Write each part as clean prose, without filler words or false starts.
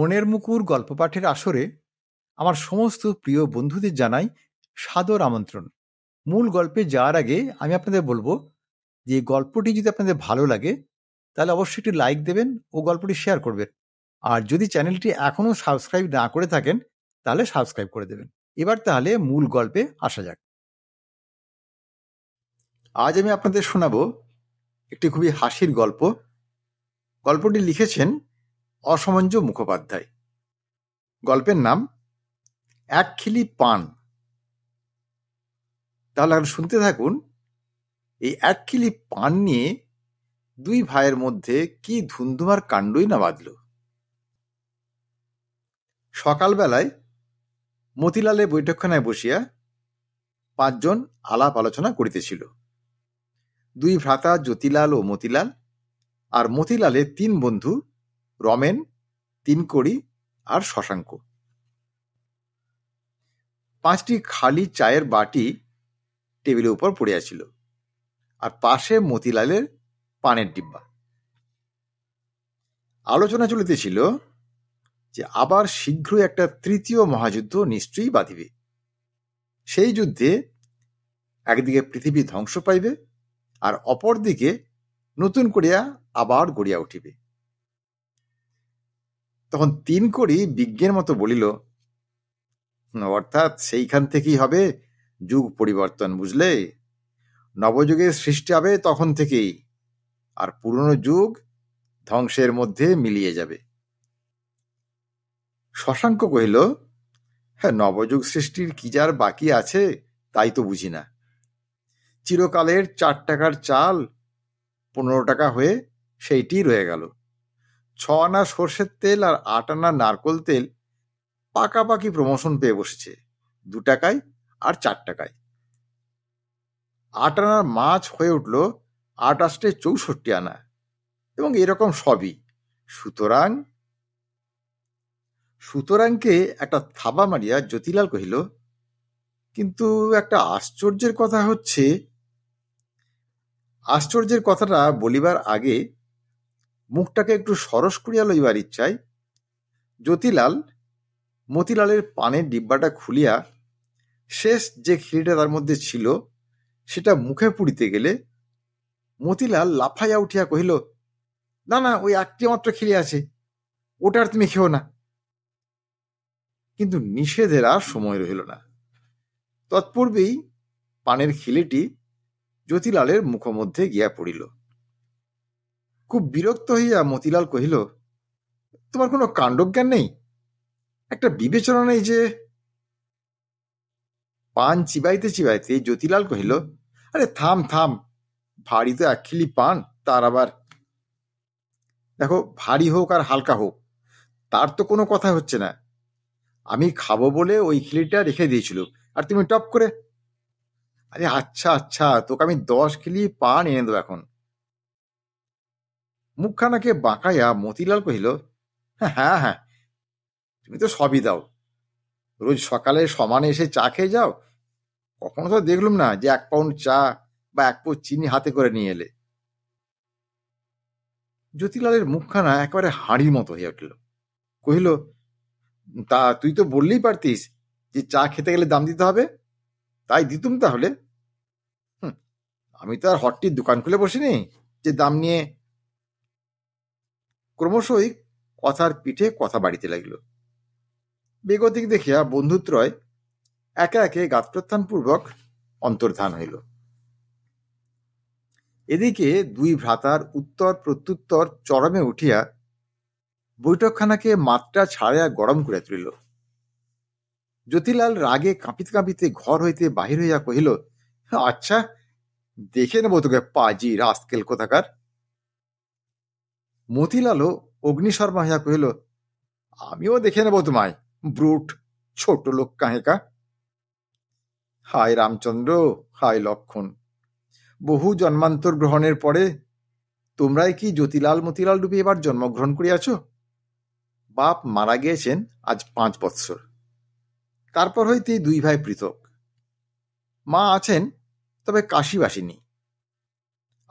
মনের মুকুর গল্প পাঠের আসরে আমার সমস্ত প্রিয় বন্ধুদের জানাই সাদর আমন্ত্রণ। মূল গল্পে যাওয়ার আগে আমি আপনাদের বলবো যে গল্পটি যদি আপনাদের ভালো লাগে তাহলে অবশ্যই একটি লাইক দেবেন ও গল্পটি শেয়ার করবেন। আর যদি চ্যানেলটি এখনো সাবস্ক্রাইব না করে থাকেন তাহলে সাবস্ক্রাইব করে দেবেন। এবার তাহলে মূল গল্পে আসা যাক। আজ আমি আপনাদের শোনাবো একটি খুবই হাসির গল্প। গল্পটি লিখেছেন অসমঞ্জ মুখোপাধ্যায়। গল্পের নাম এক খিলি পান। তাহলে আর শুনতে থাকুন। এই এক খিলি পান নিয়ে দুই ভাইয়ের মধ্যে কি ধুন্ধুমার কাণ্ডই না বাঁধল। সকালবেলায় মতিলালের বৈঠকখানায় বসিয়া পাঁচজন আলাপ আলোচনা করিতেছিল। দুই ভ্রাতা জ্যোতিলাল ও মতিলাল, আর মতিলালের তিন বন্ধু রমেন, তিনকড়ি আর শশাঙ্ক। পাঁচটি খালি চায়ের বাটি টেবিলের উপর পড়িয়াছিল, আর পাশে মতিলালের পানের ডিব্বা। আলোচনা চলিতেছিল যে আবার শীঘ্রই একটা তৃতীয় মহাযুদ্ধ নিশ্চয়ই বাঁধিবে। সেই যুদ্ধে একদিকে পৃথিবী ধ্বংস পাইবে, আর অপরদিকে নতুন করিয়া আবার গড়িয়া উঠিবে। তখন তিনকড়ি বিজ্ঞের মতো বলিল, অর্থাৎ সেইখান থেকেই হবে যুগ পরিবর্তন, বুঝলে? নবযুগের সৃষ্টি হবে তখন থেকেই, আর পুরনো যুগ ধ্বংসের মধ্যে মিলিয়ে যাবে। শশাঙ্ক কহিল, হ্যাঁ, নবযুগ সৃষ্টির কি যার বাকি আছে তাই তো বুঝি না। চিরকালের 4 টাকার চাল 15 টাকা হয়ে সেইটি রয়ে গেল। 6 আনা সর্ষের তেল আর 8 আনা নারকোল তেল পাকাপাকি প্রমোশন পেয়ে বসেছে 2 টাকায় আর 4 টাকায়। 8 আনার মাছ হয়ে উঠল 8 আষ্টে 64 আনা, এবং এরকম সবই। সুতরাংকে একটা থাবা মারিয়া জ্যোতিলাল কহিল, কিন্তু একটা আশ্চর্যের কথা হচ্ছে। আশ্চর্যের কথাটা বলিবার আগে মুখটাকে একটু সরস করিয়া লইবার ইচ্ছায় জ্যোতিলাল মতিলালের পানের ডিব্বাটা খুলিয়া শেষ যে খিলিটা তার মধ্যে ছিল সেটা মুখে পুড়িতে গেলে মতিলাল লাফাইয়া উঠিয়া কহিল, না না, ওই একটি মাত্র খিলি আছে, ওটা আর তুমি খেও না। কিন্তু নিষেধের আর সময় রহিল না। তৎপূর্বেই পানের খিলিটি জ্যোতিলালের মুখমধ্যে গিয়া পড়িল। খুব বিরক্ত হইয়া মতিলাল কহিল, তোমার কোনো কাণ্ডজ্ঞান নেই? একটা বিবেচনা নেই যে? পান চিবাইতে চিবাইতে জ্যোতিলাল কহিল, আরে থাম থাম, ভারী তো 1 খিলি পান, তার আবার। দেখো, ভারী হোক আর হালকা হোক, তার তো কোনো কথা হচ্ছে না। আমি খাবো বলে ওই খিলিটা রেখে দিয়েছিল, আর তুমি টপ করে। আরে আচ্ছা আচ্ছা, তোকে আমি 10 খিলি পান এনে দেবো এখন। মুখখানাকে বাঁকাইয়া মতিলাল কহিল, হ্যাঁ হ্যাঁ, তুমি তো সবই দাও। রোজ সকালে সমানে এসে চা খেয়ে যাও, কখনো তো দেখলুম না যে 1 পাউন্ড চা বা 1 পো চিনি হাতে করে নিয়ে এলে। জ্যোতিলালের মুখখানা একেবারে হাঁড়ির মতো হয়ে উঠল। কহিল, তা তুই তো বললেই পারতিস যে চা খেতে গেলে দাম দিতে হবে, তাই দিতুম তাহলে। আমি তো আর হট্টির দোকান খুলে বসিনি যে দাম নিয়ে। ক্রমশই কথার পিঠে কথা বাড়িতে লাগিল। বেগতিক দেখিয়া বন্ধুত্রয় একে একে গাত্রোত্থানপূর্বক অন্তর্ধান হইল। এদিকে দুই ভ্রাতার উত্তর প্রত্যুত্তর চরমে উঠিয়া বৈঠকখানাকে মাত্রা ছাড়িয়া গরম করে তুলিল। জ্যোতিলাল রাগে কাঁপিতে কাঁপিতে ঘর হইতে বাহির হইয়া কহিল, আচ্ছা, দেখে নেব তোকে, পাজি রাস্কেল কোথাকার। মতিলালও অগ্নিশর্মা হইয়া কহিল, আমিও দেখে নেব তোমায়, ব্রুট, ছোট লোক কাহেকা। হায় রামচন্দ্র, হায় লক্ষণ, বহু জন্মান্তর গ্রহণের পরে তোমরাই কি জ্যোতিলাল মতিলাল রূপে এবার জন্মগ্রহণ করিয়াছ? বাপ মারা গিয়েছেন আজ 5 বৎসর। তারপর হইতে 2 ভাই পৃথক। মা আছেন, তবে কাশিবাসিনী।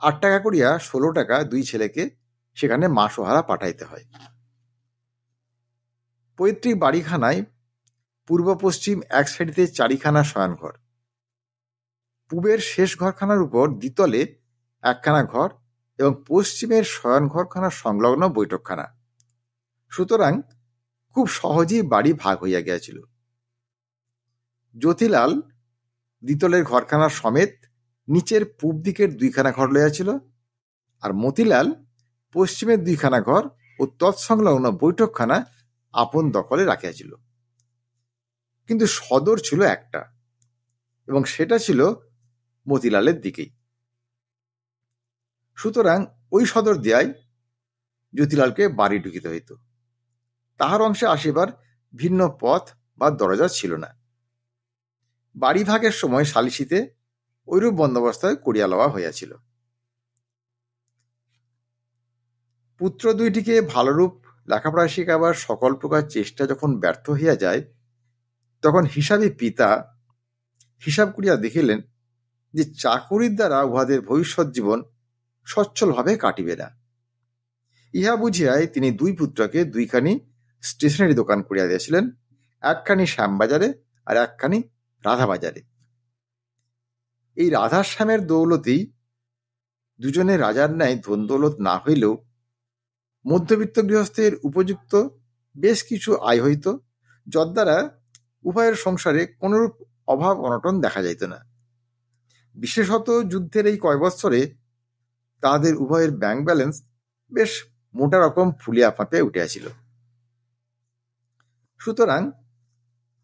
8 টাকা করিয়া 16 টাকা 2 ছেলেকে সেখানে মাসোহারা পাঠাইতে হয়। পৈতৃক বাড়িখানায় পূর্ব পশ্চিম এক সাইডে চারিখানা শয়নঘর, পূবের শেষ ঘরখানার উপর দ্বিতলে একখানা ঘর এবং পশ্চিমের শয়নঘরখানা সংলগ্ন বৈঠকখানা। সুতরাং খুব সহজেই বাড়ি ভাগ হইয়া গিয়াছিল। জ্যোতিলাল দ্বিতলের ঘরখানা সমেত নিচের পূব দিকের দুইখানা ঘর লইয়াছিল, আর মতিলাল পশ্চিমের দুইখানা ঘর ও তৎসংলগ্ন বৈঠকখানা আপন দখলে রাখিয়াছিল। কিন্তু সদর ছিল একটা, এবং সেটা ছিল মতিলালের দিকেই। সুতরাং ওই সদর দিয়াই জ্যোতিলালকে বাড়ি ঢুকিতে হইত। তাহার অংশে আসিবার ভিন্ন পথ বা দরজা ছিল না। বাড়ি ভাগের সময় সালিসিতে ঐরূপ বন্দোবস্ত করিয়া লওয়া হইয়াছিল। পুত্র দুইটিকে ভালোরূপ লেখাপড়া শিখাবার সকল প্রকার চেষ্টা যখন ব্যর্থ হইয়া যায়, তখন হিসাবী পিতা হিসাব করিয়া দেখিলেন যে চাকুরির দ্বারা উহাদের ভবিষ্যৎ জীবন সচ্ছলভাবে কাটিবে না। ইহা বুঝিয়াই তিনি দুই পুত্রকে দুইখানি স্টেশনারি দোকান করিয়া দিয়েছিলেন, একখানি শ্যামবাজারে আর একখানি রাধাবাজারে। এই রাধাশ্যামের দৌলতেই দুজনে রাজার ন্যায় ধন দৌলত না হইলেও মধ্যবিত্ত গৃহস্থের উপযুক্ত বেশ কিছু আয় হইত, যদ্বারা উভয়ের সংসারে কোনরূপ অভাব অনটন দেখা যাইত না। বিশেষত যুদ্ধের এই কয় বৎসরে তাহাদের উভয়ের ব্যাংক ব্যালেন্স বেশ মোটা রকম ফুলিয়া ফাঁপিয়া উঠিয়াছিল। সুতরাং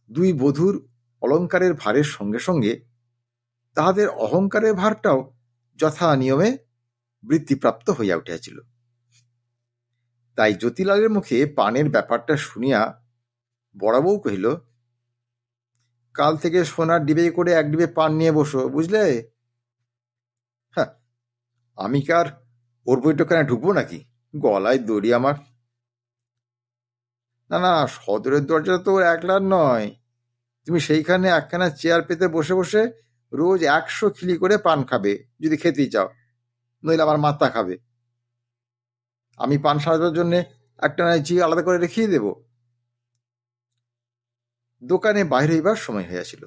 দুই বধূর অলঙ্কারের ভারের সঙ্গে সঙ্গে তাহাদের অহংকারের ভারটাও যথা নিয়মে বৃদ্ধিপ্রাপ্ত হইয়া উঠিয়াছিল। তাই জ্যোতিলালের মুখে পানের ব্যাপারটা শুনিয়া বড়াবউ কহিল, কাল থেকে সোনার ডিবে করে এক ডিবে পান নিয়ে বসো, বুঝলে? হ্যাঁ, আমি কার ওর বৈঠকখানে ঢুকবো নাকি? গলায় দড়ি আমার। না না, সদরের দরজা তো ওর একলার নয়। তুমি সেইখানে একখানা চেয়ার পেতে বসে বসে রোজ 100 খিলি করে পান খাবে, যদি খেতেই চাও, নইলে আমার মাথা খাবে। আমি পান সাজাবার জন্য একটা জি আলাদা করে রেখেই দেব। দোকানে বাইরে হইবার সময় হইয়াছিল।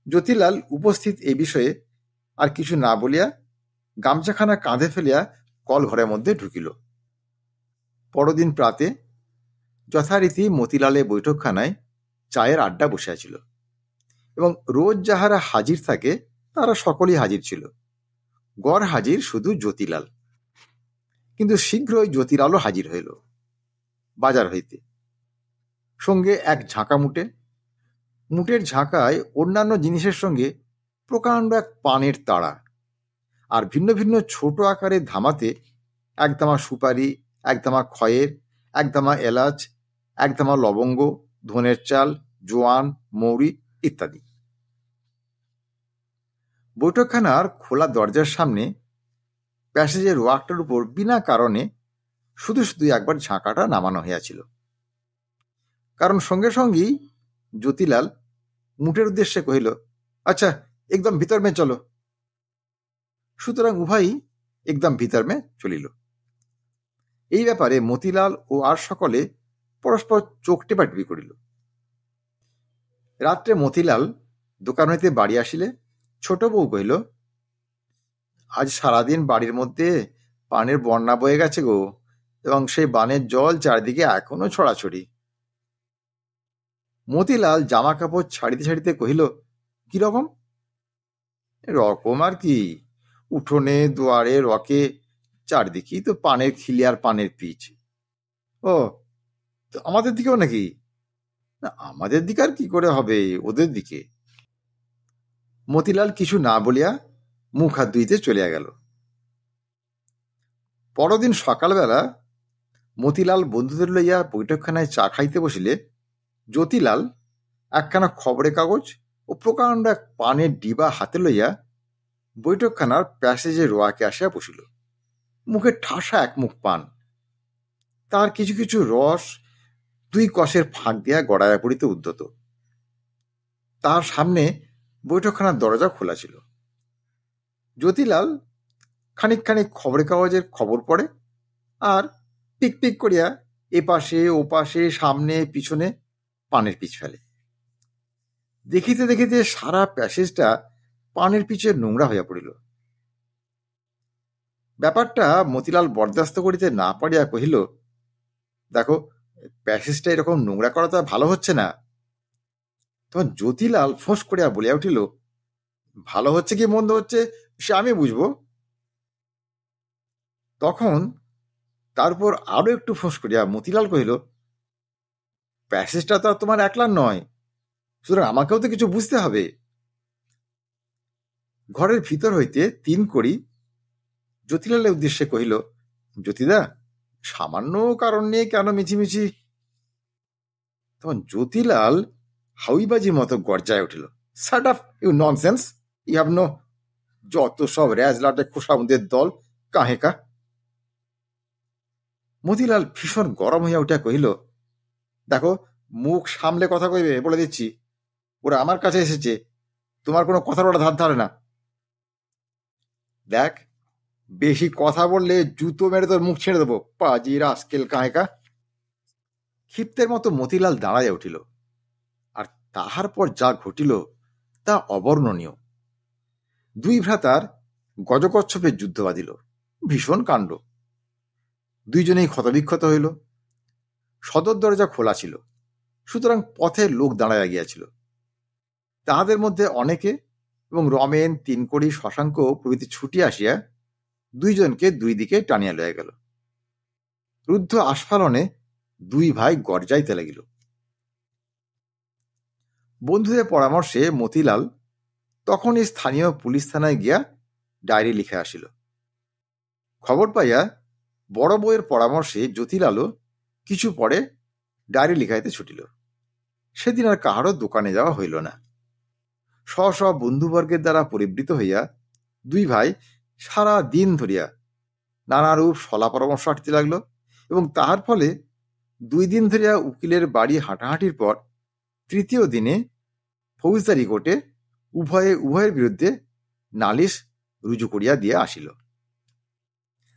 জ্যোতিলাল উপস্থিত এই বিষয়ে আর কিছু না বলিয়া গামছাখানা কাঁধে ফেলিয়া কল ঘরের মধ্যে ঢুকিল। পরদিন প্রাতে যথারীতি মতিলালে বৈঠকখানায় চায়ের আড্ডা বসিয়াছিল, এবং রোজ যাহারা হাজির থাকে তারা সকলেই হাজির ছিল। গড় হাজির শুধু জ্যোতিলাল। কিন্তু শীঘ্রই জ্যোতিলালও হাজির হইল বাজার হইতে, সঙ্গে এক ঝাঁকা মুটে। মুটের ঝাঁকায় অন্যান্য জিনিসের সঙ্গে প্রকাণ্ড এক পানের তাড়া, আর ভিন্ন ভিন্ন ছোট আকারের ধামাতে একদামা সুপারি, একদামা খয়ের, একদামা এলাচ, একদামা লবঙ্গ, ধনের চাল, জোয়ান, মৌরি ইত্যাদি। বৈঠকখানার খোলা দরজার সামনে প্যাসেজের ওয়াকটার উপর বিনা কারণে শুধু শুধু একবার ঝাঁকাটা নামানো হইয়াছিল, কারণ সঙ্গে সঙ্গেই জ্যোতিলাল মুটের উদ্দেশ্যে কহিল, আচ্ছা একদম ভিতর মে চলো। সুতরাং উভয়ই একদম ভিতর মে চলিল। এই ব্যাপারে মতিলাল ও আর সকলে পরস্পর চোখ টেপাটিপি করিল। রাত্রে মতিলাল দোকান হইতে বাড়ি আসিলে ছোট বউ কহিল, আজ সারাদিন বাড়ির মধ্যে পানের বন্যা বয়ে গেছে গো, এবং সেই বানের জল চারিদিকে এখনো ছড়াছড়ি। মতিলাল জামা কাপড় ছাড়িতে ছাড়িতে কহিল, কিরকম? রকম আর কি, উঠোনে দুয়ারে রকে চারদিকেই তো পানের খিলি আর পানের পিচ। ও, তো আমাদের দিকেও নাকি? না, আমাদের দিকে আর কি করে হবে, ওদের দিকে। মতিলাল কিছু না বলিয়া মুখ হাত ধুইতে চলিয়া গেল। পরদিন সকালবেলা মতিলাল বন্ধুদের লইয়া বৈঠকখানায় চা খাইতে বসিলে জ্যোতিলাল একখানা খবরের কাগজ ও প্রকাণ্ড এক পানের ডিবা হাতে লইয়া বৈঠকখানার প্যাসেজে রোয়াকে আসিয়া বসিল। মুখে ঠাসা এক মুখ পান, তার কিছু কিছু রস 2 কষের ফাঁক দিয়া গড়াইয়া পড়িতে উদ্যত। তার সামনে বৈঠকখানার দরজা খোলা ছিল। জ্যোতিলাল খানিক খানিক খবরের কাগজের খবর পড়ে, আর পিক পিক করিয়া এপাশে ওপাশে সামনে পিছনে পানের পিচ ফেলে। দেখিতে দেখিতে সারা প্যাসেজটা পানের পিচে নোংরা হইয়া পড়িল। ব্যাপারটা মতিলাল বরদাস্ত করিতে না পারিয়া কহিল, দেখো, প্যাসেজটা এরকম নোংরা করা তো ভালো হচ্ছে না। তখন জ্যোতিলাল ফোঁস করিয়া বলিয়া উঠিল, ভালো হচ্ছে কি মন্দ হচ্ছে সে আমি বুঝবো। তখন তার উপর আরো একটু ফোঁস করিয়া মতিলাল কহিল, প্যাসেজটা তো আর তোমার একলার নয়, সুতরাং আমাকেও তো কিছু বুঝতে হবে। ঘরের ভিতর হইতে 3 কড়ি জ্যোতিলালের উদ্দেশ্যে কহিল, জ্যোতিদা, সামান্য কারণ নিয়ে কেন মিছিমিছি। তখন জ্যোতিলাল হাউইবাজি মতো গর্জায় উঠিল, shut up you nonsense, you have no, যত সব র্যাজলাটে খোসামুদের দল, কাহেকা। মতিলাল ভীষণ গরম হইয়া উঠিয়া কহিল, দেখো, মুখ সামলে কথা কইবে বলে দিচ্ছি, ওরা আমার কাছে এসেছে, তোমার কোনো কথার ওরা ধার ধারে না। দেখ, বেশি কথা বললে জুতো মেরে তোর মুখ ছেড়ে দেবো, পাজি রাস্কেল কাহেকা। ক্ষিপ্তের মতো মতিলাল দাঁড়াইয়া উঠিল, আর তাহার পর যা ঘটিল তা অবর্ণনীয়। 2 ভ্রাতার গজকচ্ছপের যুদ্ধ বাঁধিল, ভীষণ কাণ্ড। 2 জনেই ক্ষতবিক্ষত হইল। সদর দরজা খোলা ছিল, সুতরাং পথে লোক দাঁড়াইয়া গিয়াছিল। তাহাদের মধ্যে অনেকে এবং রমেন, 3 কড়ি, শশাঙ্ক প্রভৃতি ছুটিয়া আসিয়া 2 জনকে 2 দিকে টানিয়া লইয়া গেল। রুদ্ধ আস্ফালনে 2 ভাই গর্জাইতে লাগিল। বন্ধুদের পরামর্শে মতিলাল তখনই স্থানীয় পুলিশ থানায় গিয়া ডায়েরি লিখে আসিল। খবর পাইয়া বড় বউয়ের পরামর্শে জ্যোতিলালও কিছু পরে ডায়েরি লিখাইতে ছুটিল। সেদিন আর কাহারও দোকানে যাওয়া হইল না। স্ব বন্ধুবর্গের দ্বারা পরিবৃত হইয়া 2 ভাই সারা দিন ধরিয়া নানারূপ সলা পরামর্শ হাঁটতে লাগলো, এবং তাহার ফলে 2 দিন ধরিয়া উকিলের বাড়ি হাঁটাহাঁটির পর 3য় দিনে ফৌজদারি কোর্টে উভয়ের বিরুদ্ধে নালিশ রুজু করিয়া দিয়া আসিল।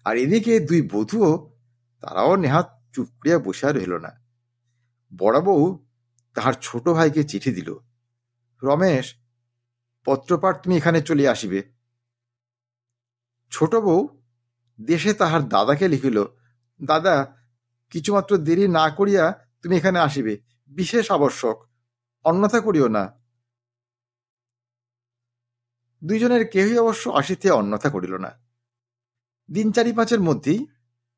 আর এদিকে 2 বধূও, তারাও নেহাত চুপ করিয়া বসিয়া রহিল না। বড় বউ তাহার ছোট ভাইকে চিঠি দিল, রমেশ, পত্রপাঠ তুমি এখানে চলে আসিবে। ছোট বউ দেশে তাহার দাদাকে লিখিল, দাদা, কিছুমাত্র দেরি না করিয়া তুমি এখানে আসিবে, বিশেষ আবশ্যক, অন্যথা করিও না। 2 জনের কেহই অবশ্য আসিতে অন্যথা করিল না। দিন 4-5-এর মধ্যেই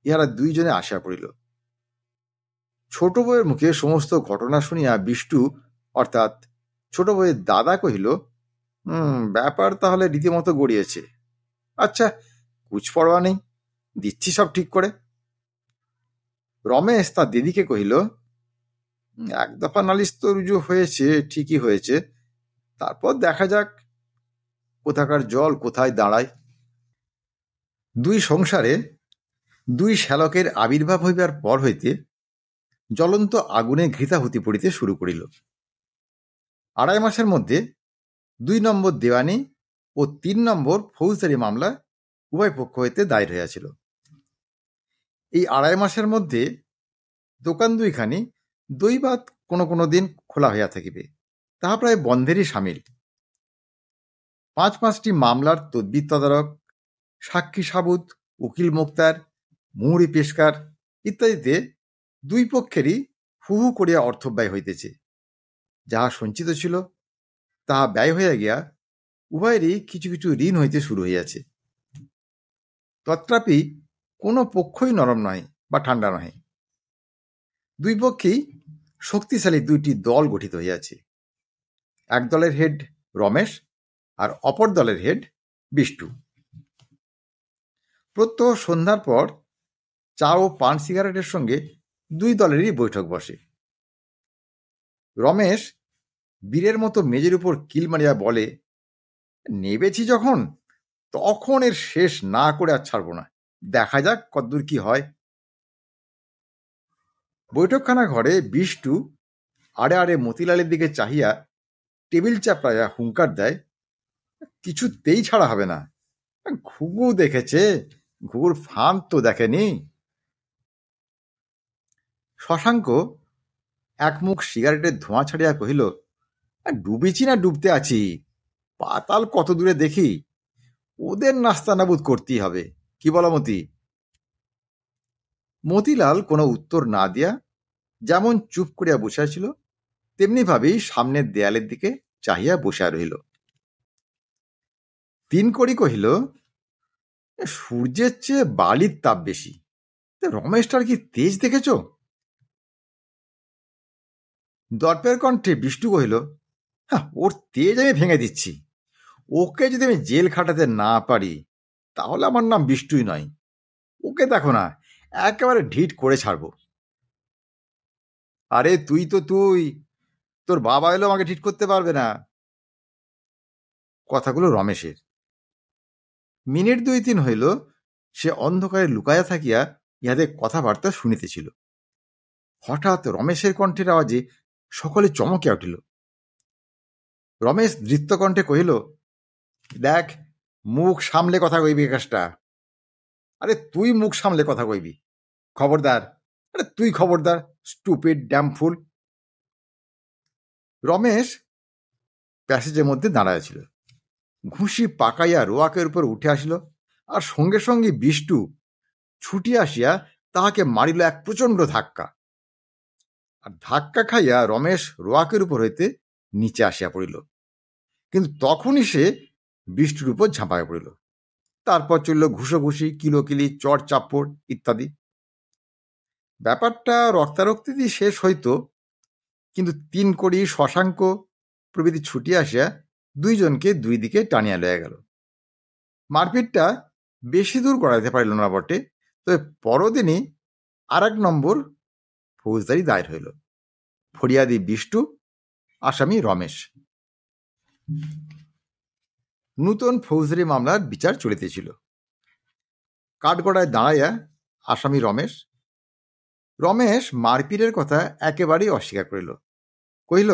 ইহারা 2 জনে আসিয়া পড়িল। ছোট বউয়ের মুখে সমস্ত ঘটনা শুনিয়া বিষ্টু, অর্থাৎ ছোট বউয়ের দাদা, কহিল, ব্যাপার তাহলে রীতিমতো গড়িয়েছে। আচ্ছা, কুছ পরোয়া নেই, দিচ্ছি সব ঠিক করে। রমেশ তার দিদিকে কহিল, 1 দফা নালিশ তো রুজু হয়েছে, ঠিকই হয়েছে, তারপর দেখা যাক কোথাকার জল কোথায় দাঁড়ায়। 2 সংসারে 2 শ্যালকের আবির্ভাব হইবার পর হইতে জ্বলন্ত আগুনে ঘৃতাহুতি পড়িতে শুরু করিল। 2.5 মাসের মধ্যে 2 নম্বর দেওয়ানি ও 3 নম্বর ফৌজদারি মামলা উভয় পক্ষ হইতে দায়ের হইয়াছিল। এই 2.5 মাসের মধ্যে দোকান 2খানি দৈবাত কোনো দিন খোলা হইয়া থাকিবে, তাহা প্রায় বন্ধেরই সামিল। 5-5টি মামলার তদবির তদারক, সাক্ষী সাবুত, উকিল মোক্তার, মুহুরি পেশকার ইত্যাদিতে 2 পক্ষেরই হু হু করিয়া অর্থব্যয় হইতেছে। যাহা সঞ্চিত ছিল তাহা ব্যয় হইয়া গিয়া উভয়েরই কিছু কিছু ঋণ হইতে শুরু হইয়াছে। তৎপ্রাপি কোনো পক্ষই নরম নহে বা ঠান্ডা নহে। 2 পক্ষেই শক্তিশালী 2টি দল গঠিত হইয়াছে। এক দলের হেড রমেশ আর অপর দলের হেড বিষ্টু। প্রত্যহ সন্ধ্যার পর চা ও পান সিগারেটের সঙ্গে 2 দলেরই বৈঠক বসে। রমেশ বীরের মতো মেজের উপর কিল মারিয়া বলে, নেবেছি যখন, তখন এর শেষ না করে আর ছাড়ব না, দেখা যাক কতদূর কি হয়। বৈঠকখানা ঘরে বিষ্টু আড়ে আড়ে মতিলালের দিকে চাহিয়া টেবিল চাপড়াইয়া হুঙ্কার দেয়, কিছুতেই ছাড়া হবে না। ঘুঘু দেখেছে, ঘুঘুর ফান তো দেখেনি। শশাঙ্ক এক মুখ সিগারেটের ধোঁয়া ছাড়িয়া কহিল, ডুবিছি না ডুবতে আছি, পাতাল কত দূরে দেখি, ওদের নাস্তানাবুদ করতেই হবে, কি বলো মতি? মতিলাল কোনো উত্তর না দিয়া যেমন চুপ করিয়া বসিয়াছিল তেমনি ভাবেই সামনের দেয়ালের দিকে চাহিয়া বসিয়া রহিল। তিনকড়ি কহিল, সূর্যের চেয়ে বালির তাপ বেশি, রমেশটার কি তেজ দেখেছ? দর্পের কণ্ঠে বিষ্টু কহিল, ওর তেজ আমি ভেঙে দিচ্ছি, ওকে যদি আমি জেল খাটাতে না পারি তাহলে আমার নাম বিষ্টুই নয়। ওকে দেখো না, একেবারে ঢিট করে ছাড়বো। আরে তুই তো তুই, তোর বাবা এলো আমাকে ঠিক করতে পারবে না। কথাগুলো রমেশের। মিনিট 2-3 হইল সে অন্ধকারে লুকাইয়া থাকিয়া ইহাদের কথাবার্তা শুনিতেছিল। হঠাৎ রমেশের কণ্ঠের আওয়াজে সকলে চমকিয়া উঠিল। রমেশ দৃপ্তকণ্ঠে কহিল, দেখ, মুখ সামলে কথা কইবি কাজটা। আরে তুই মুখ সামলে কথা কইবি, খবরদার। আরে তুই খবরদার, স্টুপিড ড্যামফুল। রমেশ প্যাসেজের মধ্যে দাঁড়াইছিল, ঘুষি পাকাইয়া রোয়াকের উপর উঠে আসিল, আর সঙ্গে সঙ্গে বিষ্টু ছুটিয়া আসিয়া তাহাকে মারিল এক প্রচণ্ড ধাক্কা। আর ধাক্কা খাইয়া রমেশ রোয়াকের উপর হইতে নিচে আসিয়া পড়িল, কিন্তু তখনই সে বিষ্টুর উপর ঝাঁপাইয়া পড়িল। তারপর চলল ঘুষোঘুষি, কিলোকিলি, চড় চাপ্পড় ইত্যাদি। ব্যাপারটা রক্তারক্তি শেষ হইত, কিন্তু তিনকড়ি, শশাঙ্ক প্রভৃতি ছুটিয়া আসিয়া দুইজনকে দুই দিকে টানিয়া লইয়া গেল। মারপিটটা বেশি দূর করাইতে পারিল না বটে, তবে পরদিনই আর 1 নম্বর ফৌজদারি দায়ের হইল। ফরিয়াদি বিষ্টু, আসামি রমেশ। নূতন ফৌজদারি মামলার বিচার চলিতেছিল। কাঠগড়ায় দাঁড়াইয়া আসামি রমেশ রমেশ মারপিটের কথা একেবারেই অস্বীকার করিল। কহিল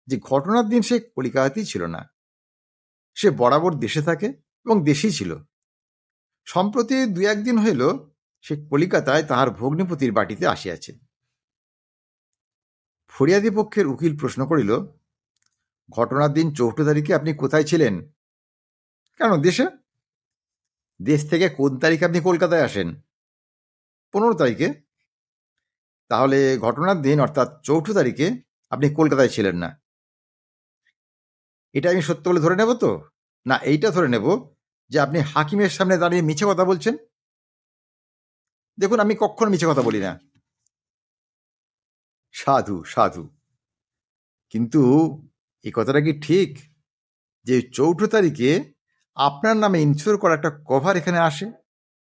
যে ঘটনার দিন সে কলিকাতাতেই ছিল না, সে বরাবর দেশে থাকে এবং দেশেই ছিল। সম্প্রতি 2-1 দিন হইল সে কলিকাতায় তাহার ভগ্নিপতির বাটিতে আসিয়াছে। ফরিয়াদি পক্ষের উকিল প্রশ্ন করিল, ঘটনার দিন 4 তারিখে আপনি কোথায় ছিলেন? কেন দেশে? দেশ থেকে কোন তারিখে আপনি কলকাতায় আসেন? 15 তারিখে। তাহলে ঘটনার দিন অর্থাৎ 4 তারিখে আপনি কলকাতায় ছিলেন না। এটা আমি সত্য বলে ধরে নেব তো, না এইটা ধরে নেব যে আপনি হাকিমের সামনে দাঁড়িয়ে মিছে কথা বলছেন? দেখুন, আমি কখনো মিছে কথা বলি না। সাধু সাধু। কিন্তু এই কথাটা কি ঠিক যে 4 তারিখে আপনার নামে ইনশিওর করা একটা কভার এখানে আসে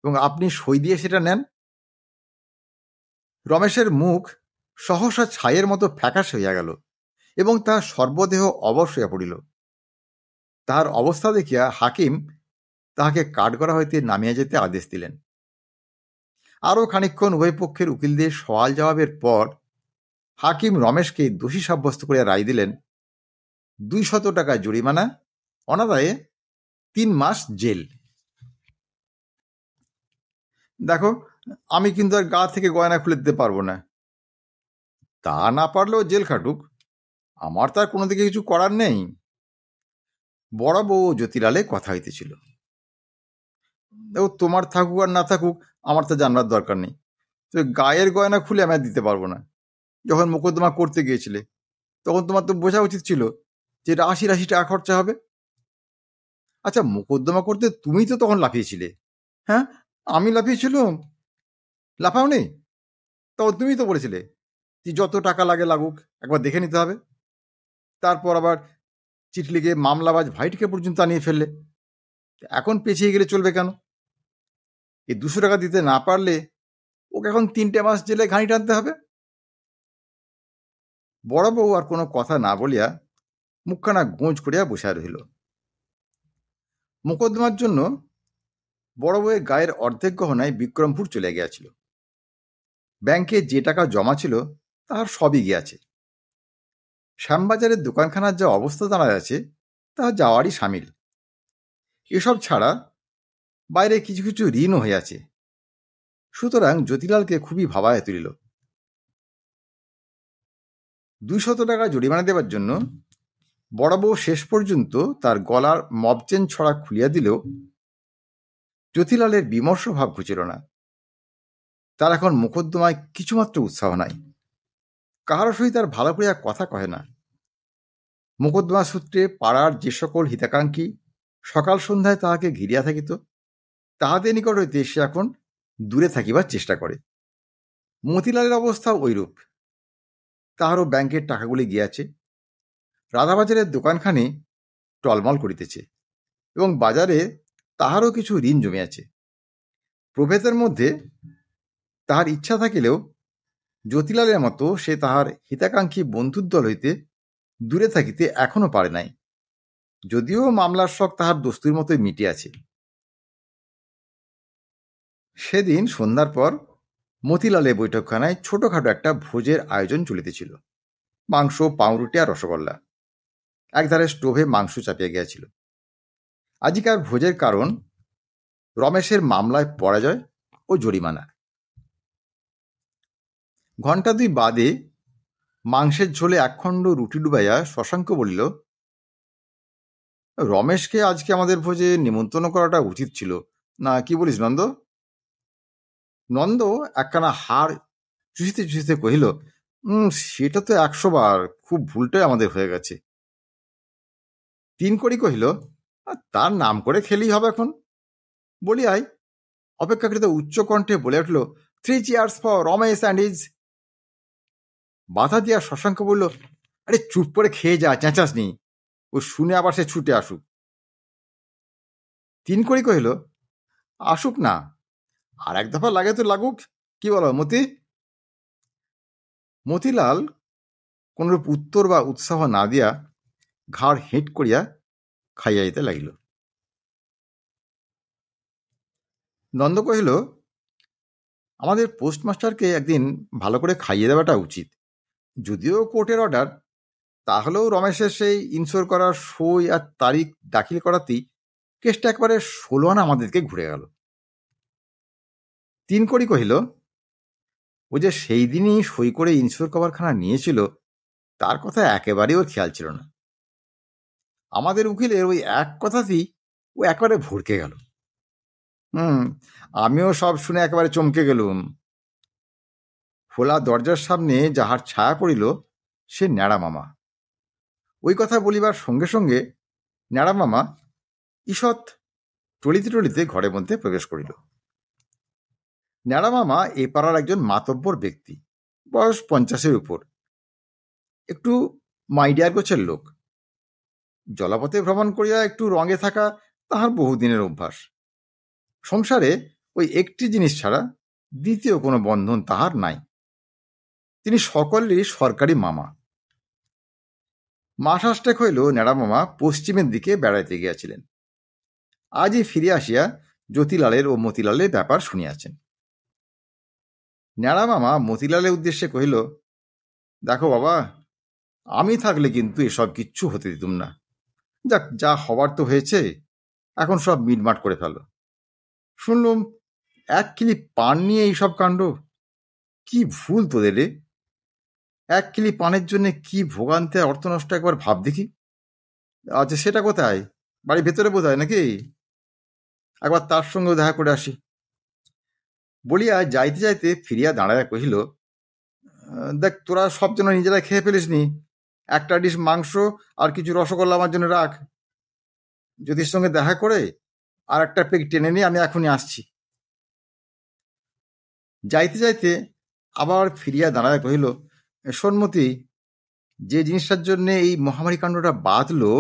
এবং আপনি সই দিয়ে সেটা নেন? রমেশের মুখ সহসা ছাইয়ের মতো ফ্যাকাশ হইয়া গেল এবং তাহার সর্বদেহ অবশ হইয়া পড়িল। তাহার অবস্থা দেখিয়া হাকিম তাহাকে কাঠগড়া হইতে নামিয়া যেতে আদেশ দিলেন। আরও খানিকক্ষণ উভয় পক্ষের উকিলদের সওয়াল জবাবের পর হাকিম রমেশকে দোষী সাব্যস্ত করিয়া রায় দিলেন 200 টাকা জরিমানা, অনাদায়ে 3 মাস জেল। দেখো, আমি কিন্তু আর গা থেকে গয়না খুলে দিতে পারবো না। তা না পারলেও জেল খাটুক, আমার তার কোনো দিকে কিছু করার নেই। বড় বউ জ্যোতিলালে কথা হইতেছিল। দেখো, তোমার থাকুক আর না থাকুক আমার তা জানবার দরকার নেই, তো গায়ের গয়না খুলে আমি আর দিতে পারবো না। যখন মোকদ্দমা করতে গিয়েছিলে তখন তোমার তো বোঝা উচিত ছিল যে 80 টাকা খরচা হবে। আচ্ছা, মোকদ্দমা করতে তুমি তো তখন লাফিয়েছিলে। হ্যাঁ, আমি লাফিয়েছিলাম? লাফাও নেই? তখন তুমি তো বলেছিলে যে যত টাকা লাগে লাগুক, একবার দেখে নিতে হবে। তারপর আবার চিঠি লিখে মামলাবাজ ভাইটিকে পর্যন্ত আনিয়ে ফেললে। এখন পেছিয়ে গেলে চলবে কেন? এই 200 টাকা দিতে না পারলে ওকে এখন 3টে মাস জেলে ঘানি টানতে হবে। বড় বউ আর কোনো কথা না বলিয়া মুখখানা গোঁজ করিয়া বসিয়া রহিল। মোকদ্দমার জন্য বড় বউয়ের গায়ের অর্ধেক গহনায় বিক্রমপুর চলে গিয়াছিল। ব্যাংকে যে টাকা জমা ছিল তাহার সবই গিয়াছে। শ্যামবাজারের দোকানখানার যা অবস্থা দাঁড়ায় আছে তা যাওয়ারই সামিল। এসব ছাড়া বাইরে কিছু কিছু ঋণও হইয়াছে। সুতরাং জ্যোতিলালকে খুবই ভাবায় তুলিল। 200 টাকা জরিমানা দেবার জন্য বড় বউ শেষ পর্যন্ত তার গলার মবচেন ছড়া খুলিয়া দিলেও জ্যোতিলালের বিমর্ষ ভাব ঘুচিল না। তার এখন মোকদ্দমায় কিছুমাত্র উৎসাহ নাই। কাহার সহিত তার ভালো করিয়া কথা কহে না। মোকদ্দমা সূত্রে পাড়ার যে সকল হিতাকাঙ্ক্ষী সকাল সন্ধ্যায় তাহাকে ঘিরিয়া থাকিত, তাহাদের নিকট হইতে সে এখন দূরে থাকিবার চেষ্টা করে। মতিলালের অবস্থা ঐরূপ। তাহারও ব্যাংকের টাকাগুলি গিয়াছে, রাধাবাজারের দোকানখানি টলমল করিতেছে, এবং বাজারে তাহারও কিছু ঋণ জমিয়াছে। প্রভেতের মধ্যে তাহার ইচ্ছা থাকিলেও জ্যোতিলালের মতো সে তাহার হিতাকাঙ্ক্ষী বন্ধুর দল হইতে দূরে থাকিতে এখনো পারে নাই, যদিও মামলার শখ তাহার দস্তুর মতোই মিটিয়াছে। সেদিন সন্ধ্যার পর মতিলালের বৈঠকখানায় ছোটখাটো একটা ভোজের আয়োজন চলিতেছিল। মাংস, পাউরুটি আর রসগোল্লা। একধারে স্টোভে মাংস চাপিয়া গিয়াছিল। আজিকার ভোজের কারণ রমেশের মামলায় পরাজয় ও জরিমানা। ঘণ্টা 2 বাদে মাংসের ঝোলে একখণ্ড রুটি ডুবাইয়া শশাঙ্ক বলিল, রমেশকে আজকে আমাদের ভোজে নিমন্ত্রণ করাটা উচিত ছিল না, কি বলিস নন্দ? নন্দ একখানা হাড় চুষিতে চুষিতে কহিল, সেটা তো 100 বার, খুব ভুলটাই আমাদের হয়ে গেছে। 3 কড়ি কহিল, তার নাম করে খেলেই হবে এখন। বলিয়াই অপেক্ষাকৃত উচ্চ কণ্ঠে বলে উঠল, 3 cheers for Ramesh and his. বাধা দিয়া শশাঙ্ক বলল, আরে চুপ করে খেয়ে যা, চেঁচাস নি, ও শুনে আবার সে ছুটে আসুক। 3 কড়ি কহিল, আসুক না, আর এক দফা লাগে তো লাগুক, কি বলো মতি? মতিলাল কোনরূপ উত্তর বা উৎসাহ না দিয়া ঘাড় হেঁট করিয়া খাইয়া যেতে লাগিল। নন্দ কহিল, আমাদের পোস্টমাস্টারকে একদিন ভালো করে খাইয়ে দেওয়াটা উচিত। যদিও কোর্টের অর্ডার, তাহলেও রমেশের সেই ইনশোর করার সই আর তারিখ দাখিল করাতেই কেসটা একবারে 16 আনা আমাদেরকে ঘুরে গেল। 3 কড়ি কহিল, ও যে সেই দিনই সই করে ইনশোর কভারখানা নিয়েছিল, তার কথা একেবারেই ওর খেয়াল ছিল না। আমাদের উকিলের ওই এক কথাতেই ও একেবারে ভড়কে গেল। আমিও সব শুনে একেবারে চমকে গেলুম। খোলা দরজার সামনে যাহার ছায়া পড়িল সে ন্যাড়া মামা। ওই কথা বলিবার সঙ্গে সঙ্গে ন্যাড়া মামা ঈষৎ টলিতে টলিতে ঘরের মধ্যে প্রবেশ করিল। ন্যাড়া মামা এ পাড়ার একজন মাতব্বর ব্যক্তি, বয়স 50-এর উপর, একটু মাইডিয়ার গোছের লোক। জলপথে ভ্রমণ করিয়া একটু রঙে থাকা তাহার বহুদিনের অভ্যাস। সংসারে ওই একটি জিনিস ছাড়া দ্বিতীয় কোনো বন্ধন তাহার নাই। তিনি সকলেরই সরকারি মামা। মাস 8 হইল ন্যাড়া মামা পশ্চিমের দিকে বেড়াইতে গিয়াছিলেন। আজই ফিরে আসিয়া জ্যোতিলালের ও মতিলালের ব্যাপার শুনিয়াছেন। ন্যাড়া মামা মতিলালের উদ্দেশ্যে কহিল, দেখো বাবা, আমি থাকলে কিন্তু এসব কিচ্ছু হতে দিতুম না। যাক, যা হবার তো হয়েছে, এখন সব মিটমাট করে ফেলো। শুনলুম 1 কিলি পান নিয়ে এইসব কাণ্ড। কি ভুল তোদের রে! 1 কিলি পানের জন্য কি ভোগান্তে অর্থ নষ্ট, একবার ভাব দেখি। আচ্ছা, সেটা কোথায়? বাড়ির ভেতরে বোধ হয় নাকি? একবার তার সঙ্গেও দেখা করে আসি। বলিয়া যাইতে যাইতে ফিরিয়া দাঁড়াইয়া কহিল, দেখ, তোরা সব যেন নিজেরা খেয়ে ফেলিস নি। একটা ডিশ মাংস আর কিছু রসগোল্লা আমার জন্য রাখ। জ্যোতির সঙ্গে দেখা করে আর একটা পেগ টেনে নিয়ে আমি এখনই আসছি। যাইতে যাইতে আবার ফিরিয়া দাঁড়ায় কহিল, সন্মতি, যে জিনিসটার জন্য এই মহামারী কাণ্ডটা বাঁধলো,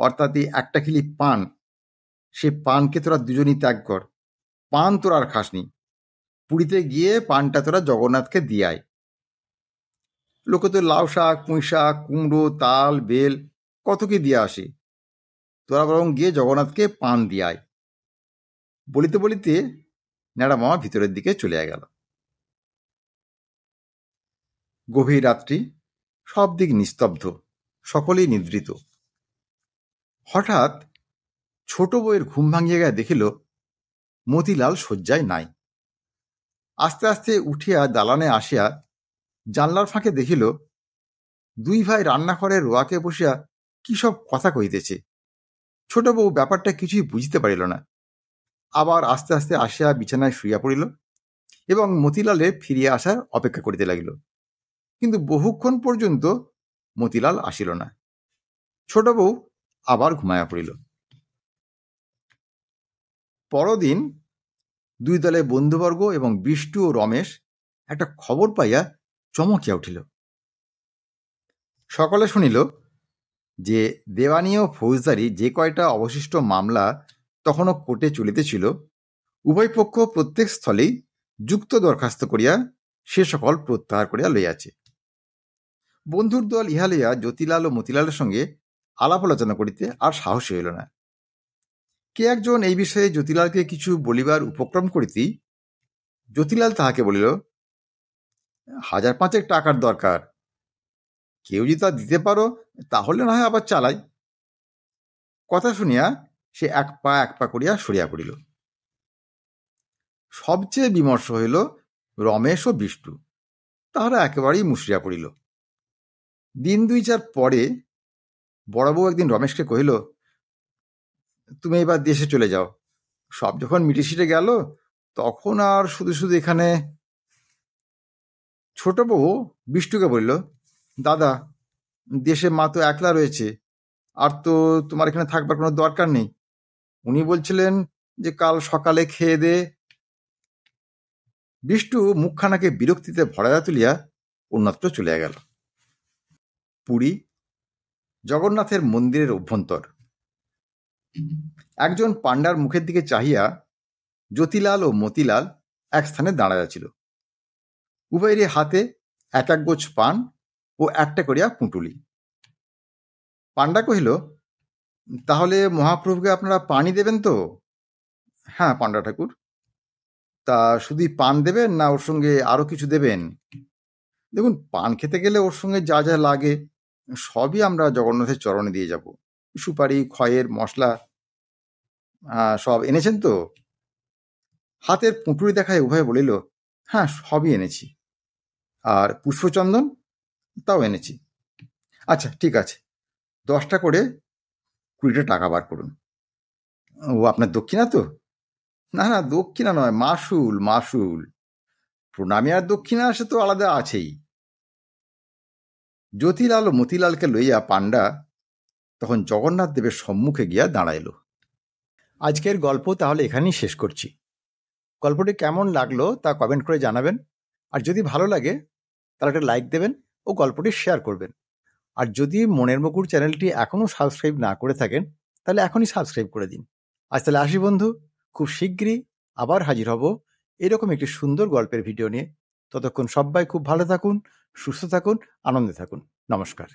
অর্থাৎ এই 1 কিলি পান, সে পানকে তোরা দুজনই ত্যাগ কর। পান তোরা আর খাসনি। পুরীতে গিয়ে পানটা তোরা জগন্নাথকে দিয়ে আয়। লোকে তো লাউ শাক, পুঁই শাক, কুমড়ো, তাল, বেল কত কি দিয়ে আসে। তোরা বরং গিয়ে জগন্নাথকে পান দিয়ে আয়। বলিতে বলিতে ন্যাড়া মামা ভিতরের দিকে চলিয়া গেল। গভীর রাত্রি, সব দিক নিস্তব্ধ, সকলেই নিদ্রিত। হঠাৎ ছোট বউয়ের ঘুম ভাঙিয়া গিয়া দেখিল মতিলাল শয্যায় নাই। আস্তে আস্তে উঠিয়া দালানে আসিয়া জানলার ফাঁকে দেখিল দুই ভাই রান্নাঘরে রোয়াকে বসিয়া কি সব কথা কহিতেছে। ছোট বউ ব্যাপারটা কিছুই বুঝিতে পারিল না। আবার আস্তে আস্তে আসিয়া বিছানায় শুইয়া পড়িল এবং মতিলালের ফিরিয়া আসার অপেক্ষা করিতে লাগিল। কিন্তু বহুক্ষণ পর্যন্ত মতিলাল আসিল না। ছোট বউ আবার ঘুমাইয়া পড়িল। পরদিন দুই দলের বন্ধুবর্গ এবং বিষ্টু ও রমেশ একটা খবর পাইয়া চমকিয়া উঠিল। সকলে শুনিল যে দেওয়ানি ও ফৌজদারি যে কয়টা অবশিষ্ট মামলা তখনও কোর্টে চলিতেছিল, উভয় পক্ষ প্রত্যেক স্থলেই যুক্ত দরখাস্ত করিয়া সে সকল প্রত্যাহার করিয়া লইয়াছে। বন্ধুর দল ইহা লইয়া জ্যোতিলাল ও মতিলালের সঙ্গে আলাপ আলোচনা করিতে আর সাহস হইল না। কে একজন এই বিষয়ে জ্যোতিলালকে কিছু বলিবার উপক্রম করিতেই জ্যোতিলাল তাহাকে বলিল, 1,000-5 টাকার দরকার, কেউ যদি তা দিতে পারো তাহলে না হয় আবার চালাই। কথা শুনিয়া সে এক পা করিয়া সরিয়া পড়িল। সবচেয়ে বিমর্ষ হইল রমেশ ও বিষ্টু। তাহারা একেবারেই মুশরিয়া পড়িল। দিন 2-4 পরে বড়বউ একদিন রমেশকে কহিল, তুমি এবার দেশে চলে যাও, সব যখন মিটে গেল তখন আর শুধু শুধু এখানে। ছোট বউ বিষ্টুকে বলল, দাদা, দেশে মা তো একলা রয়েছে, আর তো তোমার এখানে থাকবার কোনো দরকার নেই। উনি বলছিলেন যে কাল সকালে খেয়ে দে। বিষ্টু মুখখানাকে বিরক্তিতে ভরাইয়া তুলিয়া অন্যত্র চলিয়া গেল। পুরী, জগন্নাথের মন্দিরের অভ্যন্তর। একজন পাণ্ডার মুখের দিকে চাহিয়া জ্যোতিলাল ও মতিলাল এক স্থানে দাঁড়াইয়া ছিল। উভয়েরই হাতে এক এক গোছ পান ও একটা করিয়া পুঁটুলি। পাণ্ডা কহিল, তাহলে মহাপ্রভুকে আপনারা পানি দেবেন তো? হ্যাঁ পাণ্ডা ঠাকুর। তা শুধুই পান দেবেন না ওর সঙ্গে আরো কিছু দেবেন? দেখুন, পান খেতে গেলে ওর সঙ্গে যা যা লাগে সবই আমরা জগন্নাথের চরণে দিয়ে যাব। সুপারি, খয়ের, মশলা সব এনেছেন তো? হাতের পুঁটুলি দেখায় উভয়ে বলিল, হ্যাঁ সবই এনেছি। আর পুষ্পচন্দন তাও এনেছি। আচ্ছা ঠিক আছে, 10টা করে 20টা টাকা বার করুন। ও আপনার দক্ষিণা তো? না না, দক্ষিণা নয়, মাসুল মাসুল। প্রণামী আর দক্ষিণা সে তো আলাদা আছেই। জ্যোতিলাল ও মতিলালকে লইয়া পাণ্ডা তখন জগন্নাথ দেবের সম্মুখে গিয়া দাঁড়াইল। আজকের গল্প তাহলে এখানেই শেষ করছি। গল্পটি কেমন লাগলো তা কমেন্ট করে জানাবেন। আর যদি ভালো লাগে তাহলে একটা লাইক দেবেন ও গল্পটি শেয়ার করবেন। আর যদি মনের মুকুর চ্যানেলটি এখনও সাবস্ক্রাইব না করে থাকেন তাহলে এখনই সাবস্ক্রাইব করে দিন। আজ তাহলে আসি বন্ধু, খুব শীঘ্রই আবার হাজির হব এরকম একটি সুন্দর গল্পের ভিডিও নিয়ে। ততক্ষণ সবাই খুব ভালো থাকুন, সুস্থ থাকুন, আনন্দে থাকুন। নমস্কার।